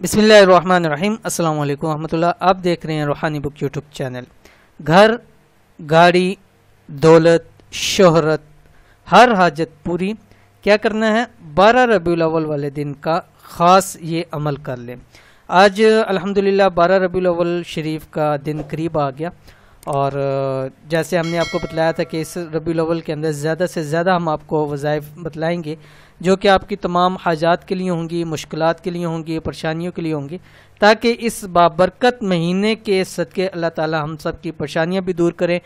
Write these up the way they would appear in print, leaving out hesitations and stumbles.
بسم اللہ الرحمن الرحیم۔ السلام علیکم ورحمۃ اللہ۔ آپ دیکھ رہے ہیں روحانی بک یوٹیوب چینل۔ گھر، گاڑی، دولت، شہرت، ہر حاجت پوری کیا کرنا ہے؟ 12 ربیع الاول والے دن کا خاص یہ عمل کر لیں۔ آج الحمدللہ 12 ربیع الاول شریف کا دن قریب آ گیا، اور جیسے ہم نے آپ کو بتلایا تھا کہ اس ربیع الاول کے اندر زیادہ سے زیادہ ہم آپ کو وظائف بتلائیں گے جو کہ آپ کی تمام حاجات کے لیے ہوں گی، مشکلات کے لیے ہوں گی، پریشانیوں کے لیے ہوں گی، تاکہ اس بابرکت مہینے کے صدقے اللہ تعالی ہم سب کی پریشانیاں بھی دور کریں،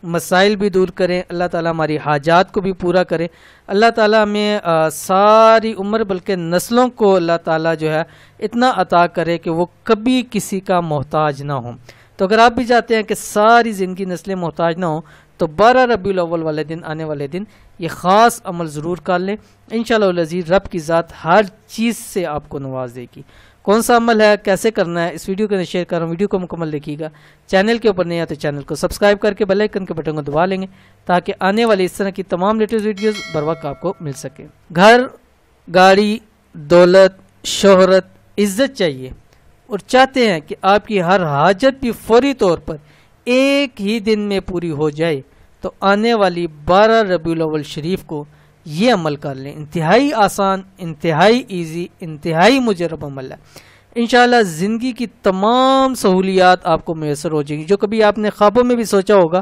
مسائل بھی دور کریں، اللہ تعالی ہماری حاجات کو بھی پورا کرے، اللہ تعالی ہمیں ساری عمر بلکہ نسلوں کو اللہ تعالی جو ہے اتنا عطا کرے کہ وہ کبھی کسی کا محتاج نہ ہوں۔ تو اگر آپ بھی چاہتے ہیں کہ ساری زندگی نسلیں محتاج نہ ہوں تو 12 ربیع الاول والے دن، آنے والے دن، یہ خاص عمل ضرور کر لیں۔ انشاءاللہ العزیز رب کی ذات ہر چیز سے آپ کو نواز دے گی۔ کون سا عمل ہے، کیسے کرنا ہے، اس ویڈیو کو شیئر کر رہا ہوں، ویڈیو کو مکمل دیکھیے گا۔ چینل کے اوپر نہیں ہے تو چینل کو سبسکرائب کر کے بیل آئیکن کے بٹن کو دبا لیں گے تاکہ آنے والی اس طرح کی تمام لیٹسٹ ویڈیوز بر وقت آپ کو مل سکے۔ گھر، گاڑی، دولت، شہرت، عزت چاہیے اور چاہتے ہیں کہ آپ کی ہر حاجت بھی فوری طور پر ایک ہی دن میں پوری ہو جائے، تو آنے والی 12 ربیع الاول شریف کو یہ عمل کر لیں۔ انتہائی آسان، انتہائی ایزی، انتہائی مجرب عمل ہے۔ انشاءاللہ زندگی کی تمام سہولیات آپ کو میسر ہو جائیں گی، جو کبھی آپ نے خوابوں میں بھی سوچا ہوگا،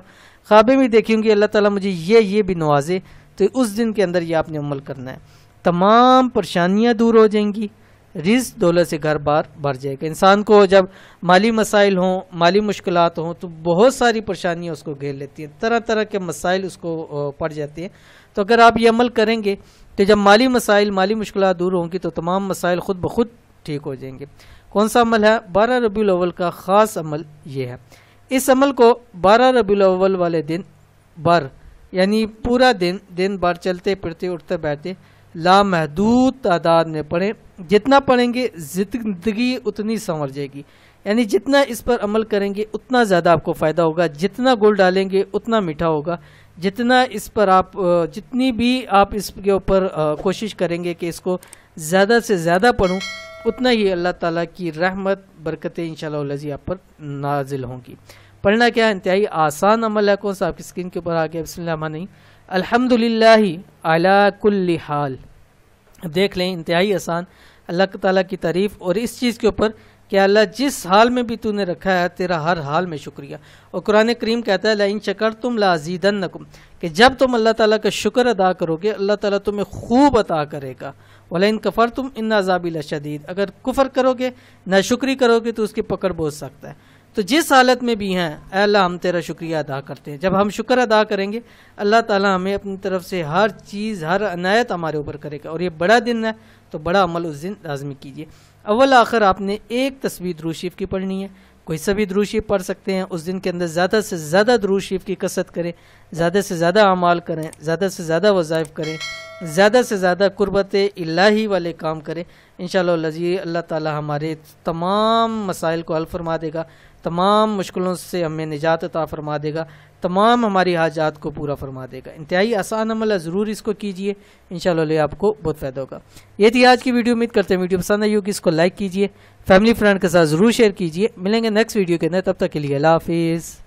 خوابیں بھی دیکھی ہوں گی اللہ تعالیٰ مجھے یہ بھی نوازے، تو اس دن کے اندر یہ آپ نے عمل کرنا ہے۔ تمام پریشانیاں دور ہو جائیں گی، رزق دولت سے گھر بار بھر جائے گا۔ انسان کو جب مالی مسائل ہوں، مالی مشکلات ہوں تو بہت ساری پریشانیاں اس کو گھیر لیتی ہیں، طرح طرح کے مسائل اس کو پڑ جاتے ہیں۔ تو اگر آپ یہ عمل کریں گے تو جب مالی مسائل، مالی مشکلات دور ہوں گی تو تمام مسائل خود بخود ٹھیک ہو جائیں گے۔ کون سا عمل ہے؟ 12 ربیع الاول کا خاص عمل یہ ہے۔ اس عمل کو 12 ربیع الاول والے دن بھر، یعنی پورا دن بھر چلتے پھرتے اٹھتے بیٹھتے لامحدود تعداد میں پڑھیں۔ جتنا پڑھیں گے زندگی اتنی سنور جائے گی، یعنی جتنا اس پر عمل کریں گے اتنا زیادہ آپ کو فائدہ ہوگا، جتنا گل ڈالیں گے اتنا میٹھا ہوگا، جتنا اس پر آپ جتنی بھی آپ اس کے اوپر کوشش کریں گے کہ اس کو زیادہ سے زیادہ پڑھوں، اتنا ہی اللہ تعالیٰ کی رحمت برکتیں انشاءاللہ العزیز آپ پر نازل ہوں گی۔ پڑھنا کیا ہے؟ انتہائی آسان عمل ہے۔ کون سا؟ آپ کی اسکرین کے اوپر آ گیا۔ بسم اللہ الرحمن الرحیم۔ الحمدللہ علی کل حال۔ دیکھ لیں، انتہائی آسان، اللہ تعالیٰ کی تعریف اور اس چیز کے اوپر کہ اللہ جس حال میں بھی تو نے رکھا ہے تیرا ہر حال میں شکریہ۔ اور قرآن کریم کہتا ہے لَإِن شَكَرْتُمْ لَأَزِيدَنَّكُمْ، کہ جب تم اللہ تعالیٰ کا شکر ادا کرو گے اللہ تعالیٰ تمہیں خوب عطا کرے گا۔ وَلَئِن كَفَرْتُمْ إِنَّ عَذَابِي لَشَدِيدٌ، اگر کفر کرو گے، ناشکری کرو گے تو اس کی پکڑ بہت سخت ہے۔ تو جس حالت میں بھی ہیں اے اللہ ہم تیرا شکریہ ادا کرتے ہیں۔ جب ہم شکر ادا کریں گے اللہ تعالیٰ ہمیں اپنی طرف سے ہر چیز، ہر عنایت ہمارے اوپر کرے گا۔ اور یہ بڑا دن ہے تو بڑا عمل اس دن لازمی کیجیے۔ اول آخر آپ نے ایک تسبیح درود شریف کی پڑھنی ہے، کوئی سا بھی درود شریف پڑھ سکتے ہیں۔ اس دن کے اندر زیادہ سے زیادہ درود شریف کی کثرت کریں، زیادہ سے زیادہ اعمال کریں، زیادہ سے زیادہ وظائف کریں، زیادہ سے زیادہ قربت الہی والے کام کریں۔ انشاءاللہ العزیز اللہ تعالی ہمارے تمام مسائل کو حل فرما دے گا، تمام مشکلوں سے ہمیں نجات عطا فرما دے گا، تمام ہماری حاجات کو پورا فرما دے گا۔ انتہائی آسان عمل ہے، ضرور اس کو کیجئے، انشاءاللہ آپ کو بہت فائدہ ہوگا۔ یہ تھی آج کی ویڈیو، امید کرتے ہیں ویڈیو پسند آئی ہوگی، اس کو لائک کیجئے، فیملی فرینڈ کے ساتھ ضرور شیئر کیجئے۔ ملیں گے نیکسٹ ویڈیو کے اندر، تب تک کے لیے اللہ حافظ۔